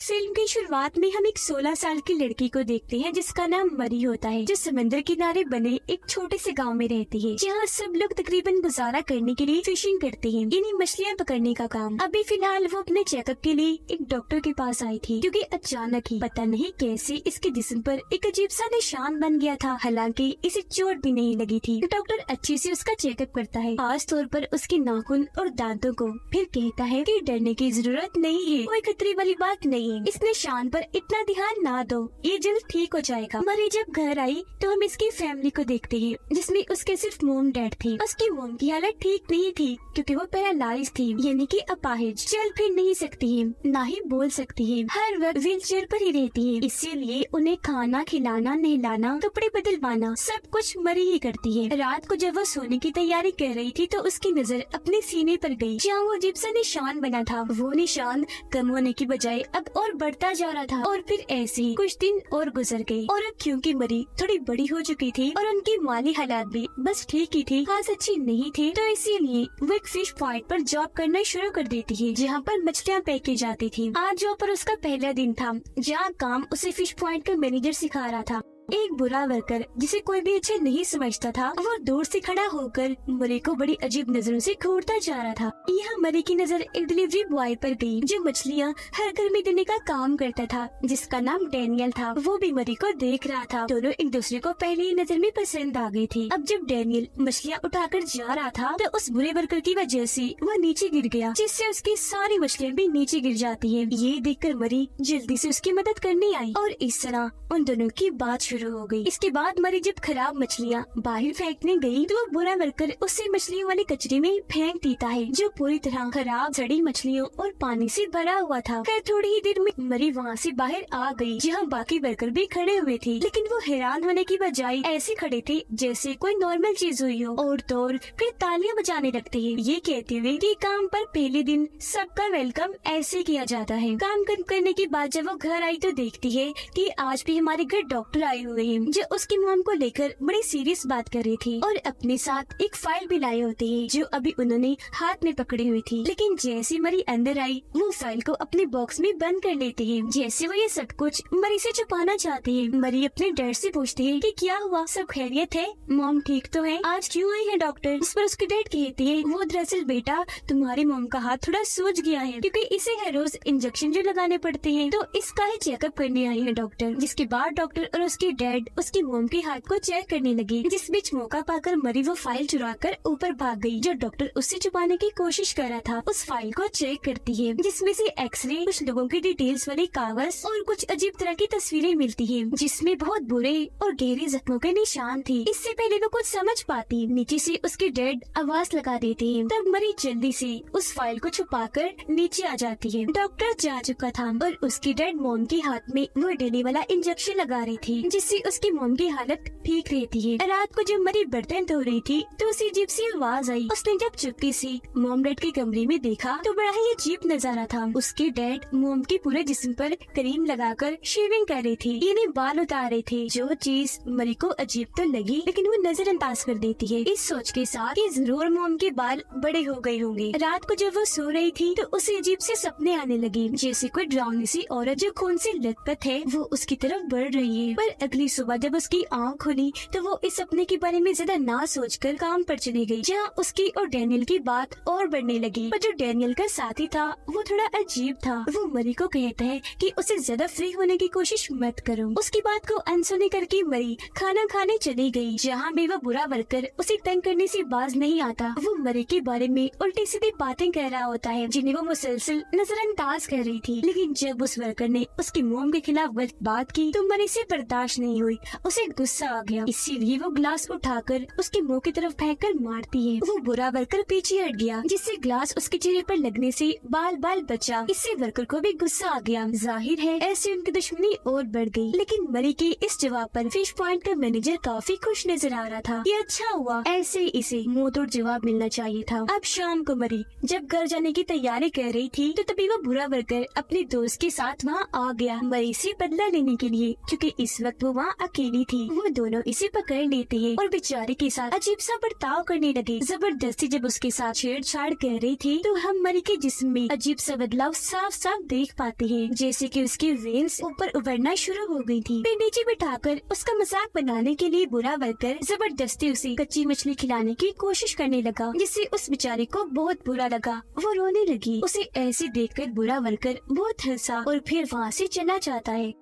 Film की शुरुआत में हम एक 16 साल की लड़की को देखते हैं जिसका नाम मरी होता है, जो समुद्र किनारे बने एक छोटे से गांव में रहती है, जहां सब लोग तकरीबन गुजारा करने के लिए फिशिंग करते हैं, यानी मछलियां पकड़ने का काम। अभी फिलहाल वो अपने चेकअप के लिए एक डॉक्टर के पास आई थी, क्योंकि अचानक ही पता नहीं कैसे इसके जिस्म पर एक अजीब सा निशान बन गया था। हालांकि इसे चोट भी नहीं लगी थी। डॉक्टर अच्छे से उसका चेकअप करता है, खास तौर पर उसके नाखून और दांतों को, फिर कहता है कि डरने की जरूरत नहीं है, कोई खतरे वाली बात नहीं। इस निशान पर इतना ध्यान ना दो, ये जल्द ठीक हो जाएगा। मरी जब घर आई तो हम इसकी फैमिली को देखते हैं, जिसमें उसके सिर्फ मोम डैड थे। उसकी मोम की हालत ठीक नहीं थी, क्योंकि वो पैरालाइज थी, यानी कि अपाहिज, चल फिर नहीं सकती है, ना ही बोल सकती है, हर वक्त व्हील चेयर पर ही रहती है। इसीलिए उन्हें खाना खिलाना, नहलाना, कपड़े बदलवाना सब कुछ मरी ही करती है। रात को जब वो सोने की तैयारी कर रही थी तो उसकी नजर अपने सीने पर गई, जहाँ वो अजीब सा निशान बना था। वो निशान कम होने की बजाय अब और बढ़ता जा रहा था। और फिर ऐसे ही कुछ दिन और गुजर गए, और अब क्योंकि मरी थोड़ी बड़ी हो चुकी थी और उनकी माली हालात भी बस ठीक ही थी, खास अच्छी नहीं थी, तो इसीलिए वो एक फिश पॉइंट पर जॉब करना शुरू कर देती है, जहाँ पर मछलियाँ पैक की जाती थी। आज जॉब पर उसका पहला दिन था, जहाँ काम उसे फिश पॉइंट का मैनेजर सिखा रहा था। एक बुरा वर्कर जिसे कोई भी अच्छे नहीं समझता था, वो दूर से खड़ा होकर मरी को बड़ी अजीब नजरों से घूरता जा रहा था। यहाँ मरी की नजर एक डिलीवरी बॉय पर गई, जो मछलियाँ हर घर में देने का काम करता था, जिसका नाम डैनियल था। वो भी मरी को देख रहा था। दोनों एक दूसरे को पहले ही नजर में पसंद आ गई थी। अब जब डैनियल मछलियाँ उठाकर जा रहा था तो उस बुरे वर्कर की वजह से वो नीचे गिर गया, जिससे उसकी सारी मछलियाँ भी नीचे गिर जाती है। ये देखकर मरी जल्दी से उसकी मदद करने आई और इस तरह उन दोनों की बात शुरू हो गई। इसके बाद मरी जब खराब मछलियाँ बाहर फेंकने गई तो वो बुरा वर्कर उसे मछलियों वाले कचरे में फेंक देता है, जो पूरी तरह खराब सड़ी मछलियों और पानी से भरा हुआ था। खैर थोड़ी ही देर में मरी वहाँ से बाहर आ गई, जहाँ बाकी वर्कर भी खड़े हुए थे, लेकिन वो हैरान होने की बजाय ऐसे खड़े थे जैसे कोई नॉर्मल चीज हुई हो, और तोड़ फिर तालियां बजाने लगते हैं, ये कहते हुए कि काम पर पहले दिन सबका वेलकम ऐसे किया जाता है। काम खत्म करने के बाद जब वो घर आई तो देखती है कि आज भी हमारे घर डॉक्टर आए हुए हैं, जो उसकी मॉम को लेकर बड़ी सीरियस बात कर रही थी, और अपने साथ एक फाइल भी लाए होते हैं, जो अभी उन्होंने हाथ में पकड़ी हुई थी। लेकिन जैसे मरी अंदर आई वो फाइल को अपने बॉक्स में बंद कर लेते हैं, जैसे वो ये सब कुछ मरी से छुपाना चाहते हैं। मरी अपने डैड से पूछती है कि क्या हुआ, सब खैरियत है, मॉम ठीक तो है, आज क्यों आई है डॉक्टर। उस पर उसके डैड कहते हैं, वो दरअसल बेटा तुम्हारी मॉम का हाथ थोड़ा सूज गया है, क्योंकि इसे हर रोज इंजेक्शन जो लगाने पड़ते हैं, तो इसका ही चेकअप करने आई है डॉक्टर। जिसके बाद डॉक्टर और उसके डैड उसकी मोम के हाथ को चेक करने लगे। जिस बीच मौका पाकर मरी वो फाइल चुराकर ऊपर भाग गई, जो डॉक्टर उससे छुपाने की कोशिश कर रहा था। उस फाइल को चेक करती है, जिसमें से एक्सरे, कुछ लोगों की डिटेल्स वाले कागज और कुछ अजीब तरह की तस्वीरें मिलती है, जिसमें बहुत बुरे और गहरे जख्मों के निशान थे। इससे पहले वो कुछ समझ पाती, नीचे से उसके डैड आवाज लगा देते हैं। तब मरी जल्दी से उस फाइल को छुपाकर नीचे आ जाती है। डॉक्टर जा चुका था और उसके डैड मोम के हाथ में वो डेली वाला इंजेक्शन लगा रही थी, जिससे उसकी मोम की हालत ठीक रहती है। रात को जब मरी बर्तन धो रही थी तो उसे अजीब सी आवाज आई। उसने जब चुपके से मोम डैड के कमरे में देखा तो बड़ा ही अजीब नजारा था। उसके डैड मोम के पूरे जिस्म पर क्रीम लगाकर शेविंग कर रही थी, यानी बाल उतार रहे थे। जो चीज मरी को अजीब तो लगी, लेकिन वो नजरअंदाज कर देती है, इस सोच के साथ कि जरूर मोम के बाल बड़े हो गए होंगे। रात को जब वो सो रही थी तो उसे अजीब से सपने आने लगे, जैसे कोई डरावनी सी औरत जो खून से लथपथ है वो उसकी तरफ बढ़ रही है। पर अगली सुबह जब उसकी आँख खुली तो वो इस सपने के बारे में ज्यादा ना सोचकर काम पर चली गई, जहाँ उसकी और डैनियल की बात और बढ़ने लगी। पर जो डैनियल का साथी था वो थोड़ा अजीब था। वो मरी को कहता है कि उसे ज्यादा फ्री होने की कोशिश मत करो। उसकी बात को अनसुनी करके मरी खाना खाने चली गई, जहाँ भी वो बुरा वर्कर उसे तंग करने से बाज नहीं आता। वो मरी के बारे में उल्टी सीधी बातें कह रहा होता है, जिन्हें वो मुसलसल नजरअंदाज कर रही थी। लेकिन जब उस वर्कर ने उसकी मोम के खिलाफ गलत बात की तो मरी से बर्दाश्त नहीं हुई, उसे गुस्सा आ गया। इसीलिए वो ग्लास उठाकर उसके मुंह की तरफ फेंककर मारती है। वो बुरा वर्कर पीछे हट गया, जिससे ग्लास उसके चेहरे पर लगने से बाल बाल बचा। इससे वर्कर को भी गुस्सा आ गया। जाहिर है ऐसे उनकी दुश्मनी और बढ़ गई। लेकिन मरी के इस जवाब पर फिश पॉइंट का मैनेजर काफी खुश नजर आ रहा था। ये अच्छा हुआ, ऐसे इसे मुंह तोड़ जवाब मिलना चाहिए था। अब शाम को मरी जब घर जाने की तैयारी कर रही थी तो तभी वो बुरा वर्कर अपने दोस्त के साथ वहाँ आ गया, मरी से बदला लेने के लिए, क्योंकि इस वक्त वो वो वहाँ अकेली थी। वो दोनों इसे पकड़ लेते हैं और बेचारे के साथ अजीब सा बर्ताव करने लगे। जबरदस्ती जब उसके साथ छेड़छाड़ कर रही थी तो हम मरी के जिस्म में अजीब सा बदलाव साफ साफ देख पाते हैं, जैसे कि उसकी वेन्स ऊपर उभरना शुरू हो गई थी। फिर नीचे बिठाकर उसका मजाक बनाने के लिए बुरा वर्कर जबरदस्ती उसे कच्ची मछली खिलाने की कोशिश करने लगा, जिससे उस बेचारे को बहुत बुरा लगा। वो रोने लगी। उसे ऐसे देखकर बुरा वर्कर बहुत हंसा और फिर वहाँ से चला जाता है।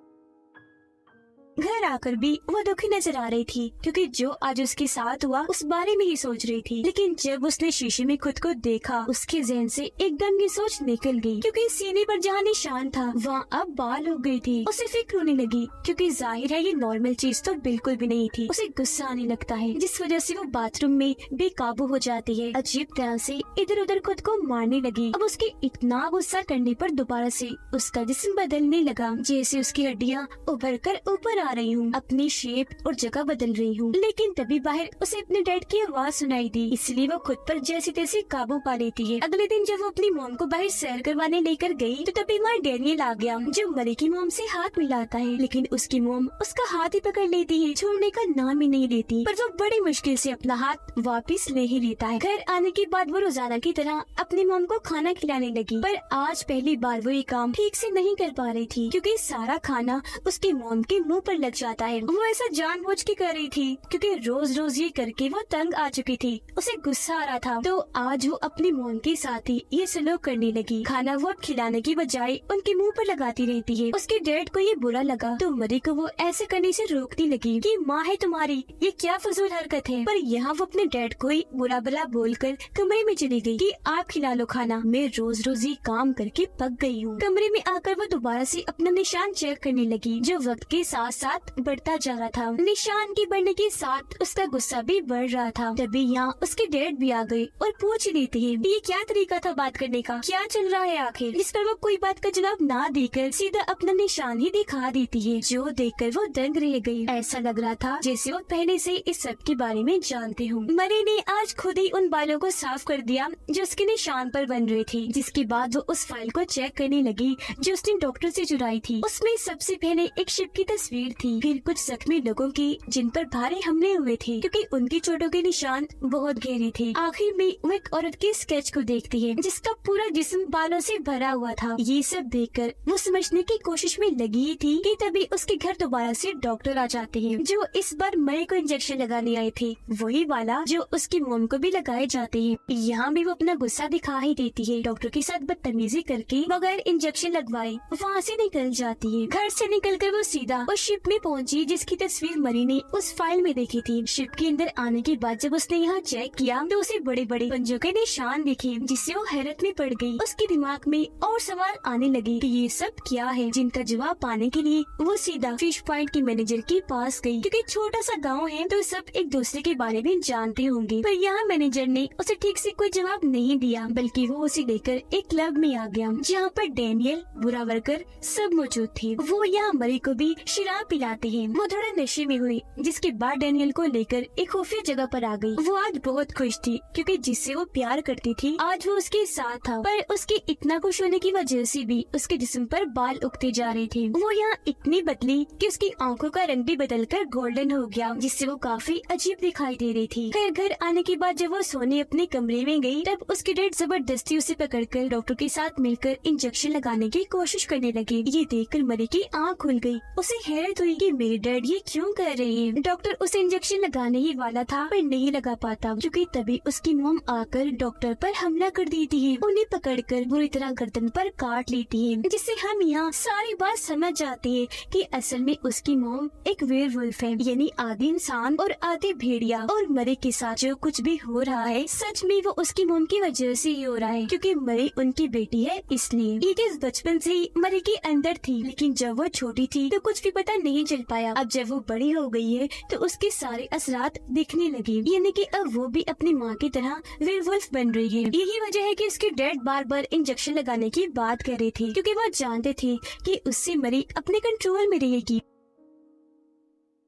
घर आकर भी वो दुखी नजर आ रही थी, क्योंकि जो आज उसके साथ हुआ उस बारे में ही सोच रही थी। लेकिन जब उसने शीशे में खुद को देखा, उसके ज़हन से एकदम ये सोच निकल गई, क्योंकि सीने पर जहाँ निशान था वहाँ अब बाल हो गई थी। उसे फिक्र होने लगी, क्योंकि जाहिर है ये नॉर्मल चीज तो बिल्कुल भी नहीं थी। उसे गुस्सा आने लगता है, जिस वजह से वो बाथरूम में बेकाबू हो जाती है। अजीब तरह से इधर उधर खुद को मारने लगी। अब उसके इतना गुस्सा करने पर दोबारा से उसका जिस्म बदलने लगा, जैसे उसकी हड्डियाँ उभर कर ऊपर आ रही हूँ, अपनी शेप और जगह बदल रही हूँ। लेकिन तभी बाहर उसे अपने डैड की आवाज सुनाई दी, इसलिए वो खुद पर जैसे तैसे काबू पा लेती है। अगले दिन जब वो अपनी मॉम को बाहर सैर करवाने लेकर गई तो तभी वहाँ डैनियल आ गया, जो मरी की मॉम से हाथ मिलाता है। लेकिन उसकी मॉम उसका हाथ ही पकड़ लेती है, छोड़ने का नाम ही नहीं लेती। पर वो बड़ी मुश्किल से अपना हाथ वापिस ले ही लेता है। घर आने के बाद वो रोजाना की तरह अपनी मॉम को खाना खिलाने लगी, पर आज पहली बार वो ये काम ठीक से नहीं कर पा रही थी, क्योंकि सारा खाना उसकी मॉम के मुंह पर लग जाता है। वो ऐसा जानबूझ के कर रही थी, क्योंकि रोज रोज ये करके वो तंग आ चुकी थी। उसे गुस्सा आ रहा था, तो आज वो अपनी मॉम के साथ ही ये सलूक करने लगी। खाना वो खिलाने की बजाय उनके मुंह पर लगाती रहती है। उसके डैड को ये बुरा लगा, तो मरी को वो ऐसे करने से रोकने लगी कि माँ है तुम्हारी, ये क्या फजूल हरकत है। पर यहाँ वो अपने डैड को ही बुरा भला बोलकर कमरे में चली गई कि आप खिला लो खाना, मैं रोज रोज ये काम करके पक गई हूँ। कमरे में आकर वो दोबारा से अपना निशान चेक करने लगी, जो वक्त के साथ साथ बढ़ता जा रहा था। निशान के बढ़ने के साथ उसका गुस्सा भी बढ़ रहा था। तभी यहाँ उसके डैड भी आ गए और पूछ लेते हैं ये क्या तरीका था बात करने का, क्या चल रहा है आखिर। जिस पर वो कोई बात का जवाब ना देकर सीधा अपना निशान ही दिखा देती है, जो देखकर वो दंग रह गई। ऐसा लग रहा था जैसे वो पहले से इस सब के बारे में जानते हूँ। मरी ने आज खुद ही उन बालों को साफ कर दिया जो उसके निशान पर बन रहे थे, जिसके बाद वो उस फाइल को चेक करने लगी जो उसने डॉक्टर से चुराई थी। उसमें सबसे पहले एक शिप की तस्वीर थी, फिर कुछ जख्मी लोगों की जिन पर भारी हमले हुए थे, क्योंकि उनकी चोटों के निशान बहुत गहरे थे। आखिर में वो एक औरत के स्केच को देखती है, जिसका पूरा जिस्म बालों से भरा हुआ था। ये सब देखकर वो समझने की कोशिश में लगी थी कि तभी उसके घर दोबारा से डॉक्टर आ जाते हैं, जो इस बार मरी को इंजेक्शन लगाने आए थे, वही वाला जो उसकी मोम को भी लगाए जाते हैं। यहाँ भी वो अपना गुस्सा दिखा ही देती है। डॉक्टर के साथ बदतमीजी करके बगैर इंजेक्शन लगवाए वहाँ से निकल जाती है। घर से निकलकर वो सीधा उस शिप में पहुँची जिसकी तस्वीर मरी ने उस फाइल में देखी थी। शिप के अंदर आने के बाद जब उसने यहाँ चेक किया तो उसे बड़े बड़े पंजों के निशान दिखे, जिससे वो हैरत में पड़ गई। उसके दिमाग में और सवाल आने लगे कि ये सब क्या है, जिनका जवाब पाने के लिए वो सीधा फिश पॉइंट के मैनेजर के पास गई, क्योंकि छोटा सा गांव है तो सब एक दूसरे के बारे में जानते होंगे। पर यहाँ मैनेजर ने उसे ठीक से कोई जवाब नहीं दिया, बल्कि वो उसे लेकर एक क्लब में आ गया, जहाँ पर डैनियल, बुरा वर्कर सब मौजूद थे। वो यहाँ मरी को भी शराब पिलाते हैं। वो थोड़ा नशे में हुई, जिसके बाद डैनियल को लेकर एक खुफिया जगह पर आ गई। वो आज बहुत खुश थी, क्योंकि जिससे वो प्यार करती थी आज वो उसके साथ था। पर उसके इतना खुश होने की वजह से भी उसके जिस्म पर बाल उगते जा रहे थे। वो यहाँ इतनी बदली कि उसकी आंखों का रंग भी बदलकर गोल्डन हो गया, जिससे वो काफी अजीब दिखाई दे रही थी। फिर घर आने के बाद जब वो सोने अपने कमरे में गई, तब उसके डैड जबरदस्ती उसे पकड़कर डॉक्टर के साथ मिलकर इंजेक्शन लगाने की कोशिश करने लगे। ये देखकर मरी की आँख खुल गई। उसे हैरत हुई कि मेरे डैड ये क्यों कर रहे हैं। डॉक्टर उसे इंजेक्शन लगाने ही वाला था, पर नहीं लगा पाता, क्योंकि तभी उसकी मोम आकर डॉक्टर पर हमला कर देती है। उन्हें पकड़कर बुरी तरह गर्दन पर काट लेती है, जिससे हम यहाँ सारी बात समझ जाते हैं कि असल में उसकी मोम एक वेयरवुल्फ है, यानी आधे इंसान और आधे भेड़िया। और मरी के साथ जो कुछ भी हो रहा है सच में वो उसकी मोम की वजह से ही हो रहा है, क्योंकि मरी उनकी बेटी है इसलिए। ये चीज बचपन से ही मरी के अंदर थी, लेकिन जब वो छोटी थी तो कुछ भी पता नहीं चल पाया। अब जब वो बड़ी हो गई है तो उसके सारे असरात दिखने लगे, यानी कि अब वो भी अपनी माँ की तरह वेयरवुल्फ बन रही है। यही वजह है कि उसके डैड बार बार इंजेक्शन लगाने की बात कर रहे थे, क्योंकि वो जानते थे कि उससे मरी अपने कंट्रोल में रहेगी।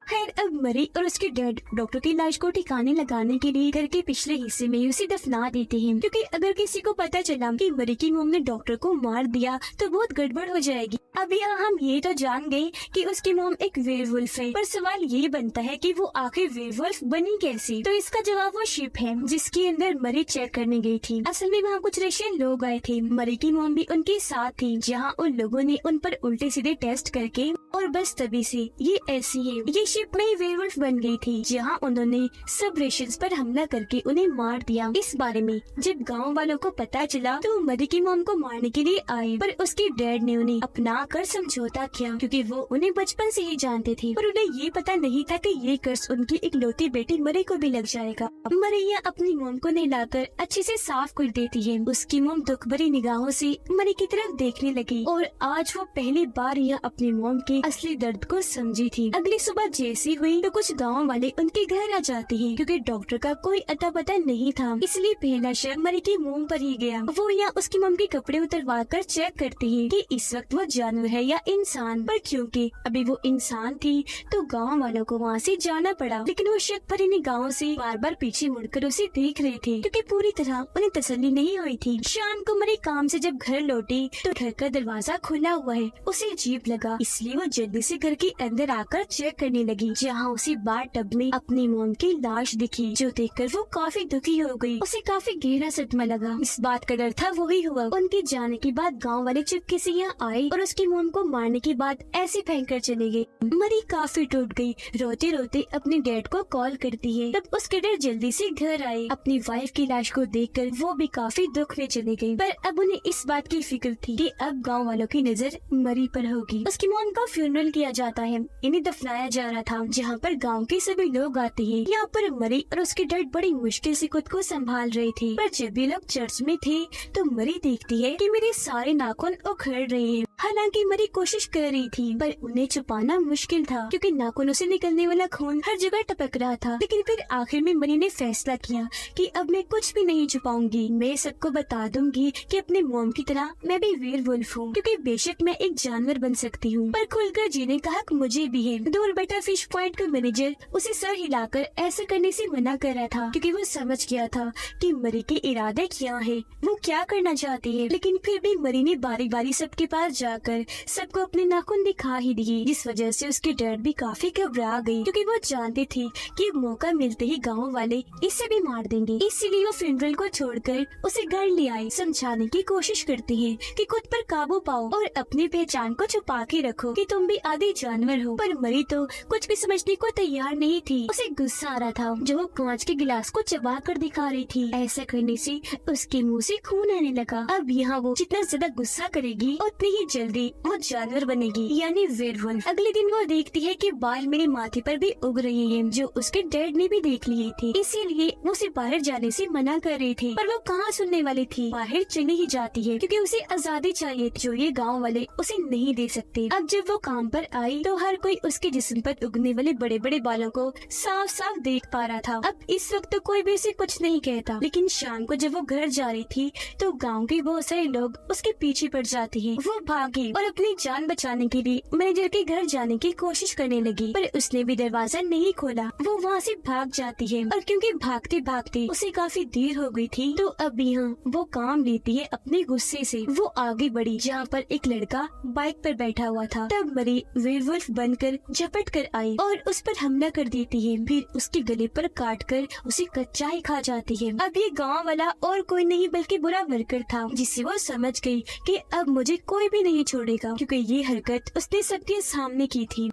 खैर अब मरी और उसके डैड डॉक्टर की लाश को ठिकाने लगाने के लिए घर के पिछले हिस्से में उसे दफना देते हैं, क्योंकि अगर किसी को पता चला कि मरी की मॉम ने डॉक्टर को मार दिया तो बहुत गड़बड़ हो जाएगी। अब यहाँ हम ये तो जान गए कि उसकी मॉम एक वेयरवुल्फ है, पर सवाल ये बनता है कि वो आखिर वेयरवुल्फ बनी कैसे? तो इसका जवाब वो शिप है जिसके अंदर मरी चेक करने गई थी। असल में वहाँ कुछ रशियन लोग आए थे, मरी की मॉम भी उनके साथ थी, जहाँ उन लोगों ने उन पर उल्टे सीधे टेस्ट करके और बस तभी से ये ऐसी है, ये शिप में वेयरवुल्फ बन गई थी, जहाँ उन्होंने सब रेशंस पर हमला करके उन्हें मार दिया। इस बारे में जब गांव वालों को पता चला तो मरी की मॉम को मारने के लिए आए, पर उसके डैड ने उन्हें अपना कर समझौता किया, क्योंकि वो उन्हें बचपन से ही जानते थे, पर उन्हें ये पता नहीं था कि ये कर्ज उनकी इकलौती बेटी मरी को भी लग जाएगा। मरिया अपनी मॉम को नहलाकर अच्छे से साफ कर देती है। उसकी मॉम दुख भरी निगाहों से मरी की तरफ देखने लगी और आज वो पहली बार यह अपनी मॉम के असली दर्द को समझी थी। अगली सुबह जैसी हुई तो कुछ गांव वाले उनके घर आ जाते हैं, क्योंकि डॉक्टर का कोई अता पता नहीं था, इसलिए पहला शक मरी की मॉम पर ही गया। वो यहाँ उसकी मॉम के कपड़े उतरवा कर चेक करती है कि इस वक्त वो जानवर है या इंसान, पर क्योंकि अभी वो इंसान थी तो गांव वालों को वहाँ से जाना पड़ा। लेकिन वो शक भरी निगाहों से बार बार पीछे मुड़कर उसे देख रहे थे, क्योंकि पूरी तरह उन्हें तसल्ली नहीं हुई थी। शाम को मरी काम से जब घर लौटी तो घर का दरवाजा खुला हुआ है। उसे अजीब लगा, इसलिए वो जल्दी से घर के अंदर आकर चेक करने लगी, जहाँ उसे बार टब में अपनी मॉम की लाश दिखी, जो देखकर वो काफी दुखी हो गई। उसे काफी गहरा सदमा लगा। इस बात का डर था वही हुआ। उनके जाने के बाद गांव वाले चुपके से यहाँ आए और उसकी मॉम को मारने के बाद ऐसे फेंक कर चले गए। मरी काफी टूट गई, रोते रोते अपने डैड को कॉल करती है। तब उसके डैड जल्दी से घर आए। अपनी वाइफ की लाश को देखकर वो भी काफी दुख में चले गई, पर अब उन्हें इस बात की फिक्र थी कि अब गांव वालों की नजर मरी पर होगी। उसकी मॉम का फ्यूनरल किया जाता है, इन्हें दफनाया जा रहा था, जहाँ पर गांव के सभी लोग आते हैं। यहाँ पर मरी और उसके डैड बड़ी मुश्किल से खुद को संभाल रहे थे, पर जब भी लोग चर्च में थे तो मरी देखती है कि मेरे सारे नाखून उखड़ रहे हैं। हालांकि मरी कोशिश कर रही थी, पर उन्हें छुपाना मुश्किल था, क्योंकि नाखूनों से निकलने वाला खून हर जगह टपक रहा था। लेकिन फिर आखिर में मरी ने फैसला किया कि अब मैं कुछ भी नहीं छुपाऊंगी, मैं सबको बता दूंगी कि अपने मॉम की तरह मैं भी वेयरवुल्फ हूँ, क्योंकि बेशक मैं एक जानवर बन सकती हूँ, पर खुलकर जीने का हक मुझे भी है। दूर बैठा फिश पॉइंट का मैनेजर उसे सर हिलाकर ऐसा करने से मना कर रहा था, क्योंकि वो समझ गया था कि मरी के इरादे क्या है, वो क्या करना चाहती है। लेकिन फिर भी मरी ने बारी बारी सबके पास जाकर सबको अपने नाखून दिखा ही दिए, जिस वजह से उसके डैड भी काफी घबरा गई, क्योंकि वो जानते थे कि मौका मिलते ही गांव वाले इसे भी मार देंगे। इसीलिए वो फ्यूनरल को छोड़कर उसे घर ले आई। समझाने की कोशिश करती है कि खुद पर काबू पाओ और अपनी पहचान को छुपा के रखो कि तुम भी आधे जानवर हो। पर मरी तो कुछ भी समझने को तैयार नहीं थी। उसे गुस्सा आ रहा था जो वो कांच के गिलास को चबा कर दिखा रही थी। ऐसा करने से उसके मुंह से खून आने लगा। अब यहाँ वो जितना ज्यादा गुस्सा करेगी उतनी ही जल्दी वो जानवर बनेगी, यानी वेयरवुल्फ। अगले दिन वो देखती है कि बाल मेरे माथे पर भी उग रहे हैं, जो उसके डैड ने भी देख लिए थे, इसीलिए वो उसे बाहर जाने से मना कर रहे थे। पर वो कहाँ सुनने वाली थी, बाहर चली ही जाती है, क्योंकि उसे आजादी चाहिए जो ये गांव वाले उसे नहीं दे सकते। अब जब वो काम पर आई तो हर कोई उसके जिस्म पर उगने वाले बड़े बड़े बालों को साफ साफ देख पा रहा था। अब इस वक्त तो कोई भी उसे कुछ नहीं कहता, लेकिन शाम को जब वो घर जा रही थी तो गाँव के बहुत सारे लोग उसके पीछे पड़ जाते हैं। वो भागी और अपनी जान बचाने के लिए मैनेजर के घर जाने की कोशिश करने लगी, पर उसने भी दरवाजा नहीं खोला। वो वहाँ से भाग जाती है, और क्योंकि भागते भागते उसे काफी देर हो गई थी तो अब यहाँ वो काम लेती है अपने गुस्से से। वो आगे बढ़ी जहाँ पर एक लड़का बाइक पर बैठा हुआ था। तब मरी वेयरवुल्फ बनकर झपट कर आई और उस पर हमला कर देती है, फिर उसके गले पर काट कर उसे कच्चा ही खा जाती है। अब ये गाँव वाला और कोई नहीं बल्कि बुरा वर्कर था, जिससे वो समझ गई कि अब मुझे कोई भी नहीं छोड़ेगा, क्योंकि ये हरकत उसने सबके सामने की थी।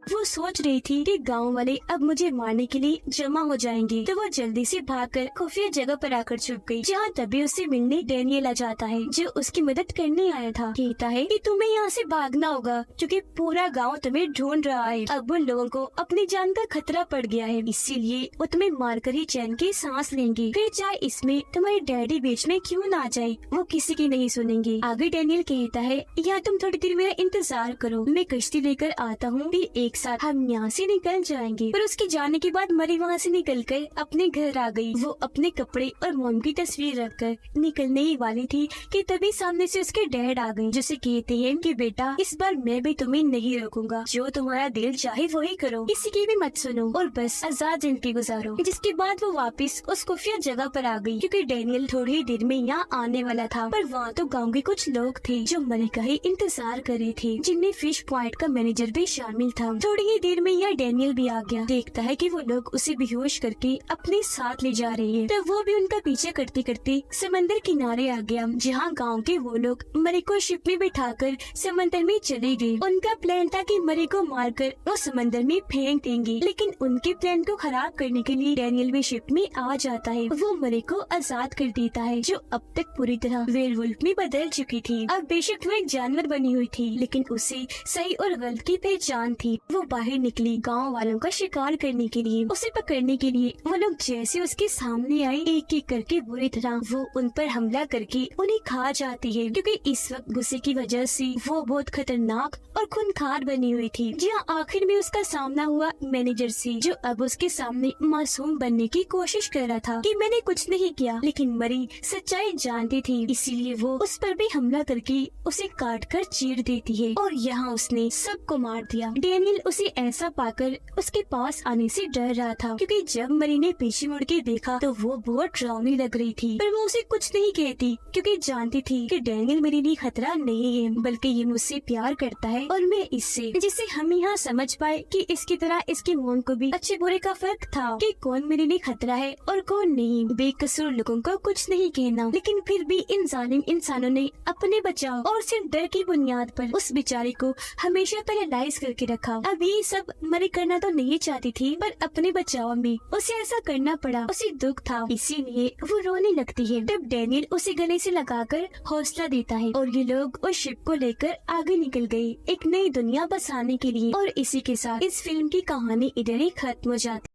वो सोच रही थी कि गांव वाले अब मुझे मारने के लिए जमा हो जाएंगे, तो वो जल्दी से भागकर खुफिया जगह पर आकर छुप गई, जहाँ तभी उससे मिलने डैनियल आ जाता है, जो उसकी मदद करने आया था। कहता है कि तुम्हें यहाँ से भागना होगा, क्योंकि पूरा गांव तुम्हें ढूंढ रहा है। अब उन लोगों को अपनी जान का खतरा पड़ गया है, इसीलिए वो तुम्हें मारकर ही चैन की सांस लेंगे, फिर चाहे इसमें तुम्हारे डैडी बीच में क्यों ना आ जाए, वो किसी की नहीं सुनेंगे। आगे डैनियल कहता है, यहाँ तुम थोड़ी देर मेरा इंतजार करो, मैं कश्ती लेकर आता हूँ, फिर एक एक साथ हम यहाँ से निकल जाएंगे। पर उसके जाने के बाद मरी वहाँ से निकलकर अपने घर आ गई। वो अपने कपड़े और मॉम की तस्वीर रखकर निकलने ही वाली थी कि तभी सामने से उसके डैड आ गए, जिसे कहते हैं कि बेटा इस बार मैं भी तुम्हें नहीं रोकूंगा, जो तुम्हारा दिल चाहे वही करो, किसी की भी मत सुनो और बस आजाद जिंदगी गुजारो। जिसके बाद वो वापस उस खुफिया जगह पर आ गई, क्योंकि डैनियल थोड़ी ही देर में यहाँ आने वाला था। पर वहाँ तो गाँव के कुछ लोग थे जो मरी का ही इंतजार कर रहे थे, जिनमें फिश पॉइंट का मैनेजर भी शामिल था। थोड़ी ही देर में यहाँ डैनियल भी आ गया। देखता है कि वो लोग उसे बेहोश करके अपने साथ ले जा रहे हैं, तो वो भी उनका पीछे करते करते समंदर किनारे आ गया, जहाँ गांव के वो लोग मरी को शिप में बिठाकर समंदर में चले गए। उनका प्लान था कि मरी को मारकर वो समंदर में फेंक देंगे, लेकिन उनके प्लान को खराब करने के लिए डैनियल भी शिप में आ जाता है। वो मरी को आजाद कर देता है, जो अब तक पूरी तरह वेयरवुल्फ में बदल चुकी थी। अब बेशक वो एक जानवर बनी हुई थी, लेकिन उसे सही और गलत की पहचान थी। वो बाहर निकली गाँव वालों का शिकार करने के लिए। उसे पकड़ने के लिए वो लोग जैसे उसके सामने आए, एक एक करके बुरी तरह वो उन पर हमला करके उन्हें खा जाती है, क्योंकि इस वक्त गुस्से की वजह से वो बहुत खतरनाक और खूंखार बनी हुई थी। जहाँ आखिर में उसका सामना हुआ मैनेजर से, जो अब उसके सामने मासूम बनने की कोशिश कर रहा था कि मैंने कुछ नहीं किया, लेकिन मरी सच्चाई जानती थी, इसीलिए वो उस पर भी हमला करके उसे काट कर चीर देती है और यहाँ उसने सबको मार दिया। डैनियल उसे ऐसा पाकर उसके पास आने से डर रहा था, क्योंकि जब मरी ने पीछे मुड़ के देखा तो वो बहुत डरावनी लग रही थी। पर वो उसे कुछ नहीं कहती, क्योंकि जानती थी कि डैनियल मेरे लिए खतरा नहीं है, बल्कि ये मुझसे प्यार करता है और मैं इससे। जिससे हम यहाँ समझ पाए कि इसकी तरह इसके मॉम को भी अच्छे बुरे का फर्क था कि कौन मेरे लिए खतरा है और कौन नहीं। बेकसूर लोगों को कुछ नहीं कहना, लेकिन फिर भी इन जालिम इंसानों ने अपने बचाव और सिर्फ डर की बुनियाद पर उस बेचारे को हमेशा पैरालाइज करके रखा। अब ये सब मरी करना तो नहीं चाहती थी, पर अपने बचाव में उसे ऐसा करना पड़ा। उसे दुख था, इसीलिए वो रोने लगती है। तब डैनियल उसे गले से लगाकर हौसला देता है और ये लोग उस शिप को लेकर आगे निकल गए एक नई दुनिया बसाने के लिए। और इसी के साथ इस फिल्म की कहानी इधर ही खत्म हो जाती है।